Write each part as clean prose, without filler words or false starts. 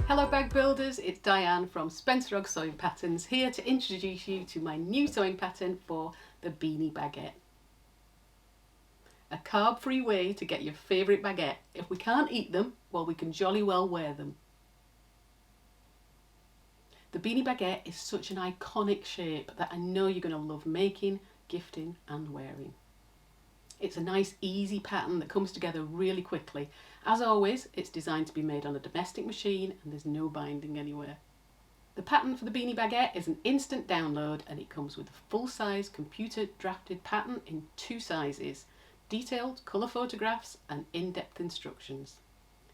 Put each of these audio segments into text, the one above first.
Hello bag builders, it's Diane from Spencer Ogg Sewing Patterns here to introduce you to my new sewing pattern for the Beanie Baguette. A carb-free way to get your favourite baguette. If we can't eat them, well, we can jolly well wear them. The Beanie Baguette is such an iconic shape that I know you're going to love making, gifting and wearing. It's a nice easy pattern that comes together really quickly. As always, it's designed to be made on a domestic machine and there's no binding anywhere. The pattern for the Beanie Baguette is an instant download and it comes with a full-size computer drafted pattern in 2 sizes, detailed colour photographs and in-depth instructions.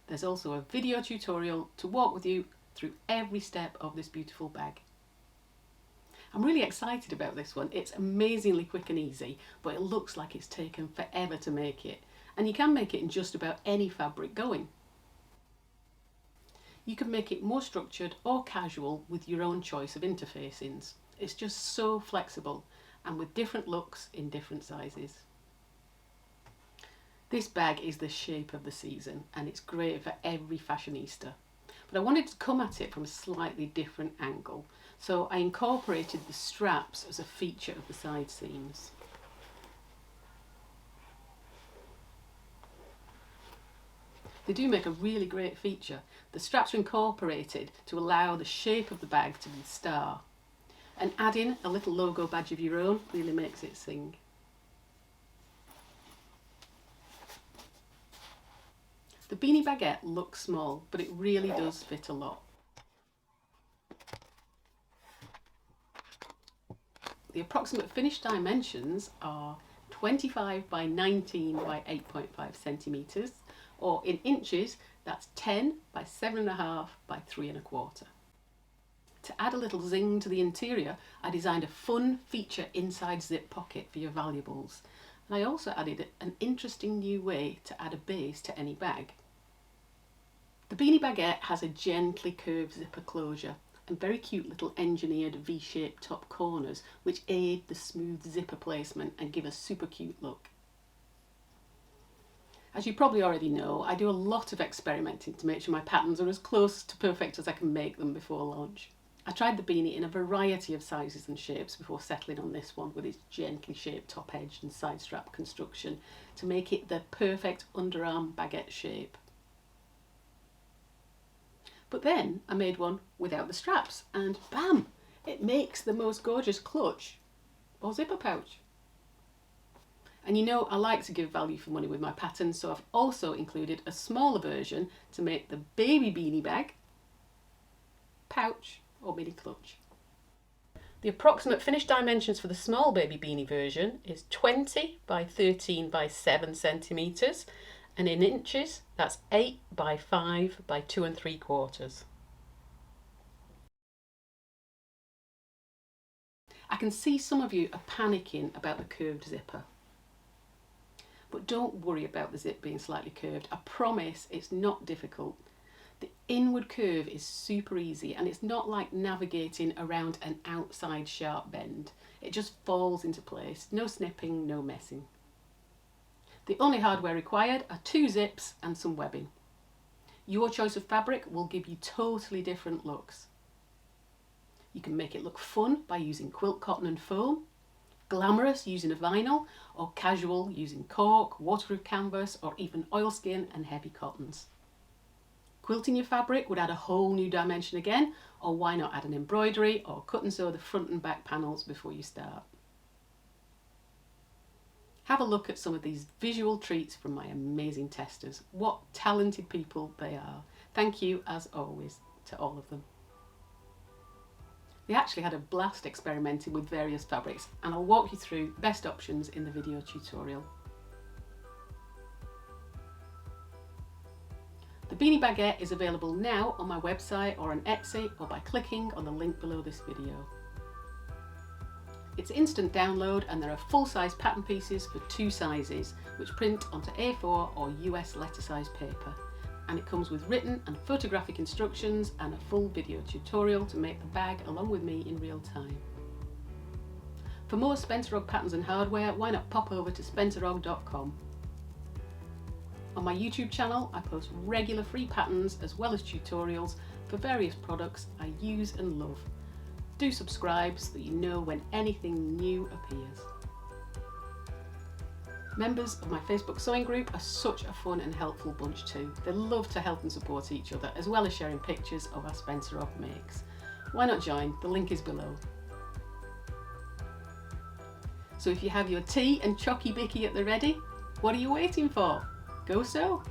There's also a video tutorial to walk with you through every step of this beautiful bag. I'm really excited about this one. It's amazingly quick and easy, but it looks like it's taken forever to make it. And you can make it in just about any fabric going. You can make it more structured or casual with your own choice of interfacings. It's just so flexible and with different looks in different sizes. This bag is the shape of the season and it's great for every fashionista. But I wanted to come at it from a slightly different angle. So I incorporated the straps as a feature of the side seams. They do make a really great feature. The straps are incorporated to allow the shape of the bag to be the star. And adding a little logo badge of your own really makes it sing. The Beanie Baguette looks small, but it really does fit a lot. The approximate finished dimensions are 25 by 19 by 8.5 centimetres, or in inches, that's 10 by 7.5 by 3.25. To add a little zing to the interior, I designed a fun feature inside zip pocket for your valuables. And I also added an interesting new way to add a base to any bag. The Beanie Baguette has a gently curved zipper closure and very cute little engineered V-shaped top corners which aid the smooth zipper placement and give a super cute look. As you probably already know, I do a lot of experimenting to make sure my patterns are as close to perfect as I can make them before launch. I tried the beanie in a variety of sizes and shapes before settling on this one with its gently shaped top edge and side strap construction to make it the perfect underarm baguette shape. But then I made one without the straps and bam! It makes the most gorgeous clutch or zipper pouch. And you know I like to give value for money with my patterns, so I've also included a smaller version to make the baby beanie bag, pouch or mini clutch. The approximate finished dimensions for the small baby beanie version is 20 by 13 by 7 centimetres. And in inches, that's 8 by 5 by 2 3/4. I can see some of you are panicking about the curved zipper. But don't worry about the zip being slightly curved. I promise it's not difficult. The inward curve is super easy and it's not like navigating around an outside sharp bend. It just falls into place. No snipping, no messing. The only hardware required are 2 zips and some webbing. Your choice of fabric will give you totally different looks. You can make it look fun by using quilt cotton and foam, glamorous using a vinyl, or casual using cork, waterproof canvas, or even oilskin and heavy cottons. Quilting your fabric would add a whole new dimension again, or why not add an embroidery or cut and sew the front and back panels before you start. Have a look at some of these visual treats from my amazing testers. What talented people they are. Thank you, as always, to all of them. They actually had a blast experimenting with various fabrics, and I'll walk you through the best options in the video tutorial. The Beanie Baguette is available now on my website or on Etsy or by clicking on the link below this video. It's instant download and there are full-size pattern pieces for 2 sizes which print onto A4 or US letter size paper, and it comes with written and photographic instructions and a full video tutorial to make the bag along with me in real time. For more Spencer Ogg patterns and hardware, why not pop over to spencerogg.com. On my YouTube channel, I post regular free patterns as well as tutorials for various products I use and love. Do subscribe so that you know when anything new appears. Members of my Facebook sewing group are such a fun and helpful bunch too. They love to help and support each other, as well as sharing pictures of our Spencer Odd makes. Why not join? The link is below. So if you have your tea and chocky bicky at the ready, what are you waiting for? Go sew!